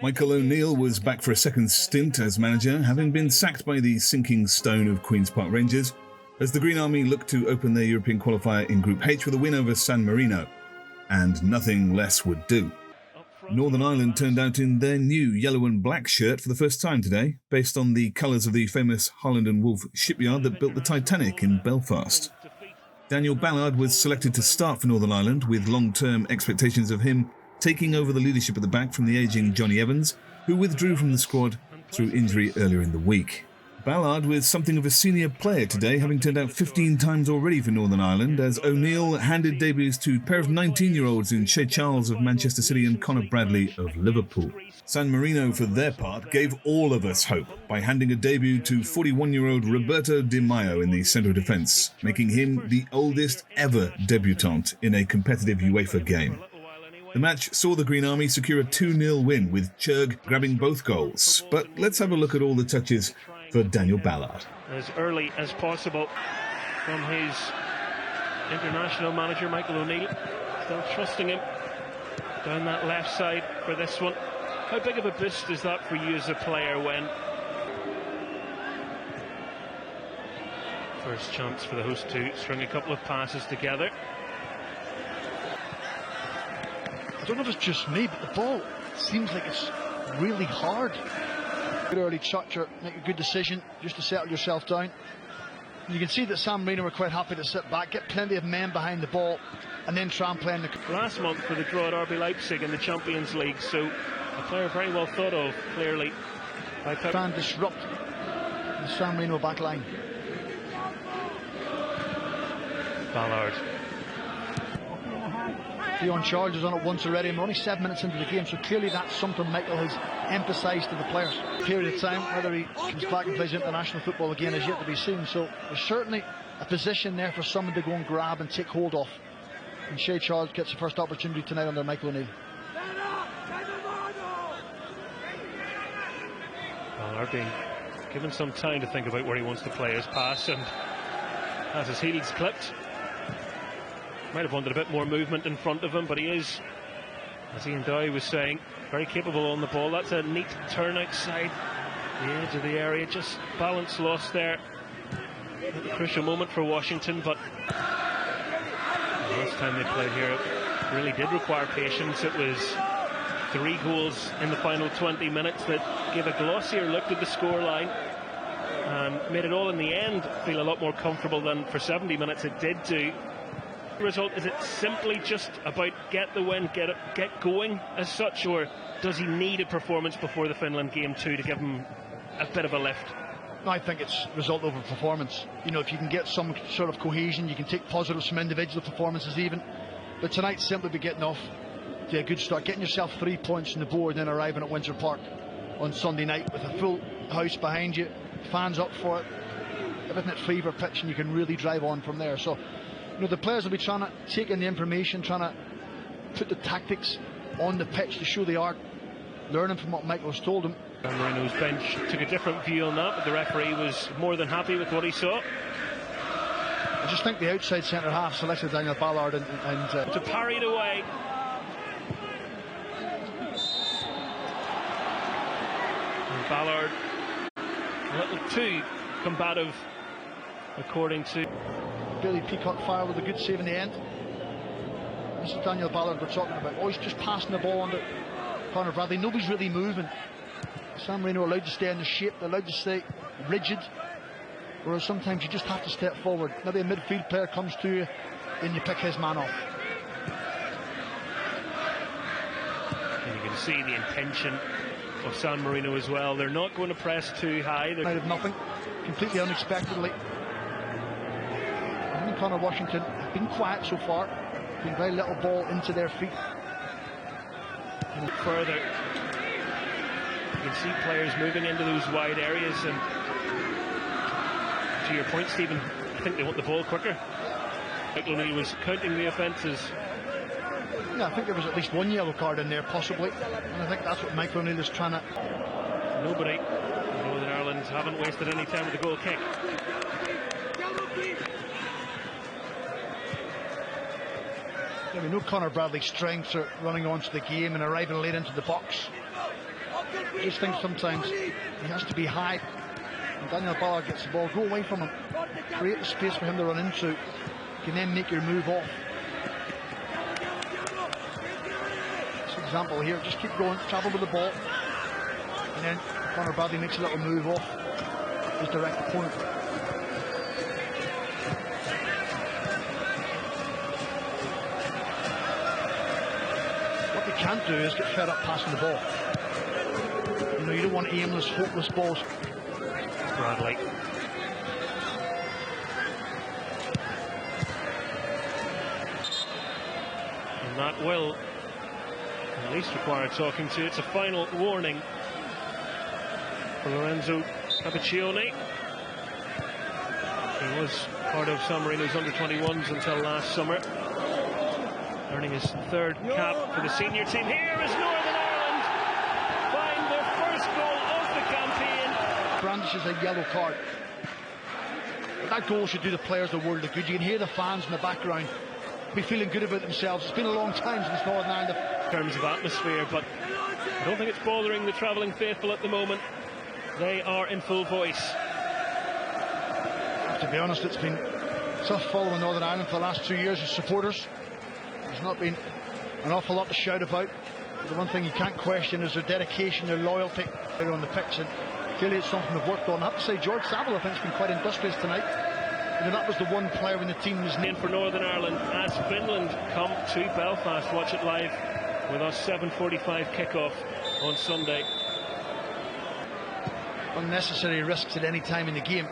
Michael O'Neill was back for a second stint as manager, having been sacked by the sinking stone of Queen's Park Rangers, as the Green Army looked to open their European qualifier in Group H with a win over San Marino, and nothing less would do. Northern Ireland turned out in their new yellow and black shirt for the first time today, based on the colours of the famous Holland and Wolff shipyard that built the Titanic in Belfast. Daniel Ballard was selected to start for Northern Ireland, with long-term expectations of him taking over the leadership at the back from the ageing Johnny Evans, who withdrew from the squad through injury earlier in the week. Ballard was something of a senior player today, having turned out 15 times already for Northern Ireland, as O'Neill handed debuts to a pair of 19-year-olds in Dion Charles of Manchester City and Conor Bradley of Liverpool. San Marino, for their part, gave all of us hope by handing a debut to 41-year-old Roberto Di Maio in the centre of defence, making him the oldest ever debutant in a competitive UEFA game. The match saw the Green Army secure a 2-0 win, with Churg grabbing both goals. But let's have a look at all the touches for Daniel Ballard. As early as possible from his international manager, Michael O'Neill. Still trusting him down that left side for this one. How big of a boost is that for you as a player when first chance for the host to string a couple of passes together? I don't know if it's just me, but the ball seems like it's really hard. Good early chucker, make a good decision just to settle yourself down. You can see that San Marino were quite happy to sit back, get plenty of men behind the ball, and then try and play in the... Last month for the draw at RB Leipzig in the Champions League, so a player very well thought of, clearly. Try and disrupt the San Marino back line. Ballard. Dion Charles is on it once already, and we're only 7 minutes into the game, so clearly that's something Michael has emphasised to the players. Period of time, whether he comes back and plays international football again is yet to be seen, so there's certainly a position there for someone to go and grab and take hold of. And Dion Charles gets the first opportunity tonight under Michael O'Neill. Ballard being given some time to think about where he wants to play his pass, and has his heels clipped. Might have wanted a bit more movement in front of him, but he is, as Ian Dowie was saying, very capable on the ball. That's a neat turn outside the edge of the area. Just balance lost there. A crucial moment for Washington, but the last time they played here, it really did require patience. It was 3 goals in the final 20 minutes that gave a glossier look at the scoreline and made it all in the end feel a lot more comfortable than for 70 minutes it did do. Result, is it simply just about get the win, get going as such, or does he need a performance before the Finland game too to give him a bit of a lift? No, I think it's result over performance. You know, if you can get some sort of cohesion, you can take positives from individual performances even, but tonight simply be getting off to a good start, getting yourself 3 points on the board, and then arriving at Windsor Park on Sunday night with a full house behind you, fans up for it, everything at fever pitch, and you can really drive on from there. So, you know, the players will be trying to take in the information, trying to put the tactics on the pitch to show they are learning from what Michael has told them. San Marino's bench took a different view on that, but the referee was more than happy with what he saw. I just think the outside centre half selected Daniel Ballard and to parry it away. And Ballard a little too combative, according to Billy Peacock. Fire with a good save in the end. This is Daniel Ballard we're talking about. Oh, he's just passing the ball under Conor Bradley. Nobody's really moving. San Marino allowed to stay in the shape, they're allowed to stay rigid, whereas sometimes you just have to step forward. Maybe a midfield player comes to you and you pick his man off. And you can see the intention of San Marino as well. They're not going to press too high. They're out of nothing, completely unexpectedly. I think Connor Washington have been quiet so far, been very little ball into their feet. And further, you can see players moving into those wide areas, and to your point, Stephen, I think they want the ball quicker. Michael O'Neill was counting the offences. Yeah, I think there was at least one yellow card in there, possibly, and I think that's what Michael O'Neill is trying to... Nobody in Northern Ireland haven't wasted any time with the goal kick. Yeah, we know Conor Bradley's strengths are running onto the game and arriving late into the box. I just think sometimes he has to be high. And Daniel Ballard gets the ball, go away from him, create the space for him to run into. You can then make your move off. This example here, just keep going, travel with the ball, and then Conor Bradley makes a little move off his direct opponent. What they can't do is get fed up passing the ball. You know, you don't want aimless, hopeless balls. Bradley. And that will at least require talking to. It's a final warning for Lorenzo Capiccioni. He was part of San Marino's under-21s until last summer, earning his third cap for the senior team. Here is Northern Ireland find their first goal of the campaign. Brandishes a yellow card. But that goal should do the players the world of good. You can hear the fans in the background be feeling good about themselves. It's been a long time since Northern Ireland in terms of atmosphere, but I don't think it's bothering the travelling faithful at the moment. They are in full voice. To be honest, it's been tough following Northern Ireland for the last 2 years as supporters. There's not been an awful lot to shout about. The one thing you can't question is their dedication, their loyalty on the pitch, and clearly it's something they've worked on. I have to say, George Saville, I think, has been quite industrious tonight. You know, that was the one player in the team who's in for Northern Ireland as Finland come to Belfast. Watch it live with us, 7:45 kickoff on Sunday. Unnecessary risks at any time in the game.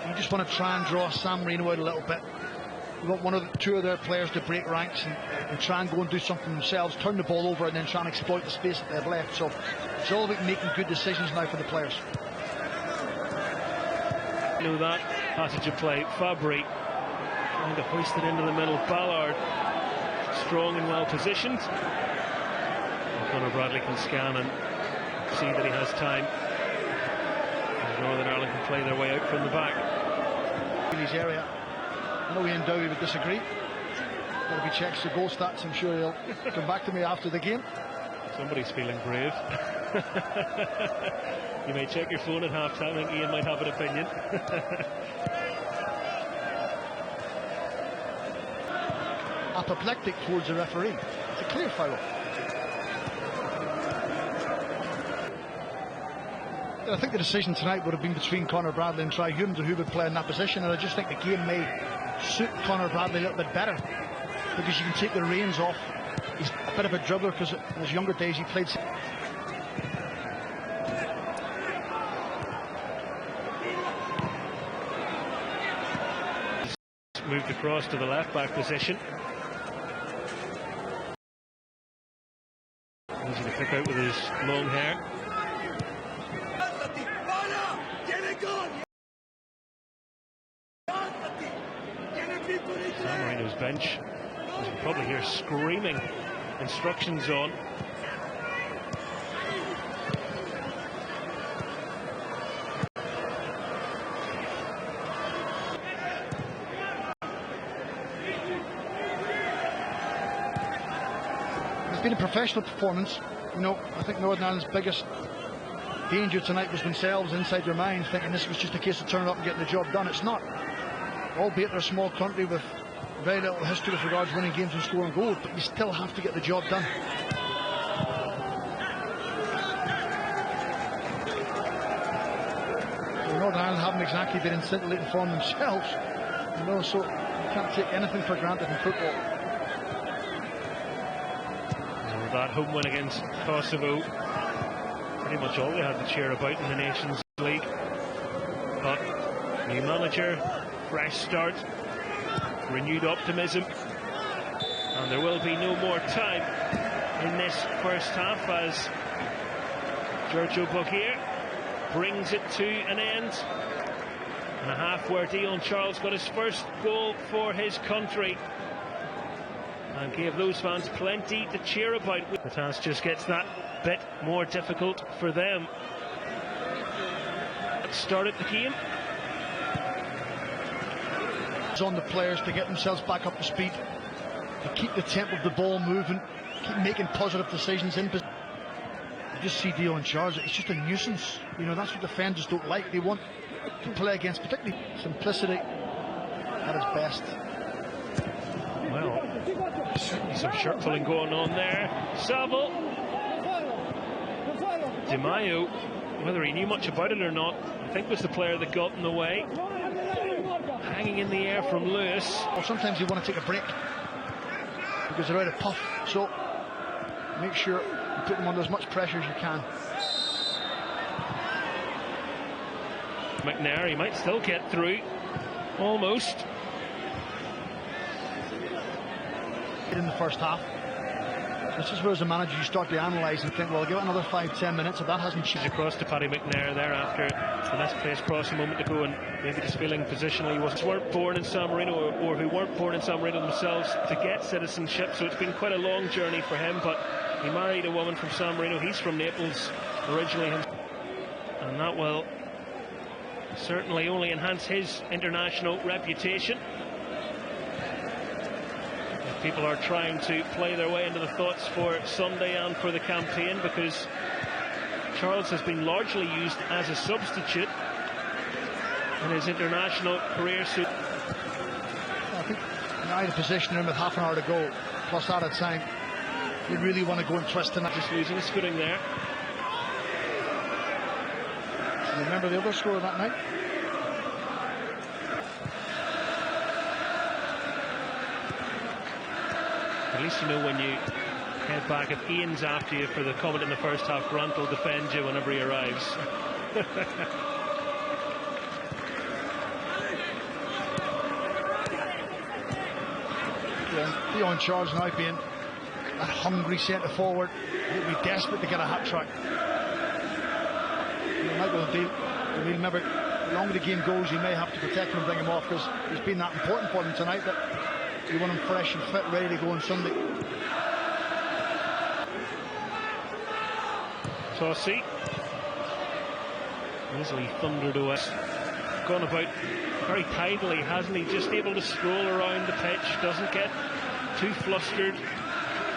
You just want to try and draw San Marino out a little bit. You want one of the two of their players to break ranks and try and go and do something themselves, turn the ball over and then try and exploit the space that they've left. So it's all about making good decisions now for the players. You know that passage of play, Fabry trying to hoist it into the middle. Ballard strong and well positioned. Conor Bradley can scan and see that he has time. And Northern Ireland can play their way out from the back. In his area, I know Ian Dowie would disagree. But if he checks the goal stats, I'm sure he'll come back to me after the game. Somebody's feeling brave. You may check your phone at half-time. I think Ian might have an opinion. Apoplectic towards the referee. It's a clear foul. I think the decision tonight would have been between Conor Bradley and Try Humes, who would play in that position, and I just think the game may suit Conor Bradley a little bit better because you can take the reins off. He's a bit of a dribbler because in his younger days he played. He's moved across to the left-back position. Easy to pick out with his long hair. San Marino's bench, as you probably hear, screaming instructions on. It's been a professional performance. You know, I think Northern Ireland's biggest danger tonight was themselves inside their minds, thinking this was just a case of turning up and getting the job done. It's not. Albeit they're a small country with very little history with regards to winning games and scoring goals, but you still have to get the job done. Well, Northern Ireland haven't exactly been in scintillating form themselves, you know, so you can't take anything for granted in football. Well, that home win against Kosovo, pretty much all they had to cheer about in the Nations League. But new manager, fresh start, renewed optimism, and there will be no more time in this first half as Giorgio Bocchier brings it to an end. And a half where Dion Charles got his first goal for his country and gave those fans plenty to cheer about. The task just gets that bit more difficult for them. Let's start at the game. On the players to get themselves back up to speed, to keep the tempo of the ball moving, keep making positive decisions in position. just see Dion Charles. It's just a nuisance. You know, that's what defenders don't like. They want to play against, particularly simplicity at its best. Well, certainly some shirt pulling going on there. Saville. Di Maio, whether he knew much about it or not, I think was the player that got in the way. Hanging in the air from Lewis. Or sometimes you want to take a break because they're out of puff. So make sure you put them under as much pressure as you can. McNair, he might still get through. Almost. In the first half. This is where, as a manager, you start to analyse and think, well, give it another 5-10 minutes. If that hasn't changed. Across to Paddy McNair there after the last place cross a moment ago, and maybe just feeling positionally weren't born in San Marino, or who weren't born in San Marino themselves to get citizenship. So it's been quite a long journey for him, but he married a woman from San Marino. He's from Naples originally, and that will certainly only enhance his international reputation. People are trying to play their way into the thoughts for Sunday and for the campaign, because Charles has been largely used as a substitute in his international career. So I think now in a position him with half an hour to go, plus out of time, you really want to go and twist tonight. Just losing his footing there. Remember the other score that night? At least you know when you head back, if Ian's after you for the comment in the first half, Grant will defend you whenever he arrives. Dion Charles now being a hungry centre forward, he'll be desperate to get a hat trick. Remember, the longer the game goes, you may have to protect him and bring him off, because he's been that important for them tonight that you want him fresh and fit, ready to go on Sunday. Tossy easily thundered away. Gone about very tidily, hasn't he? Just able to stroll around the pitch, doesn't get too flustered,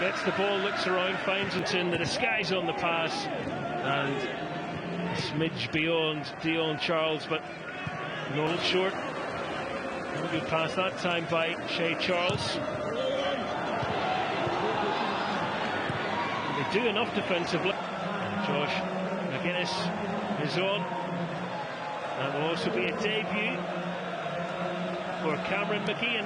gets the ball, looks around, finds it in the disguise on the pass, and a smidge beyond Dion Charles, but no short. No good pass that time by Shea Charles. They do enough defensively. Josh McGuinness is on. That will also be a debut for Cameron McKeon.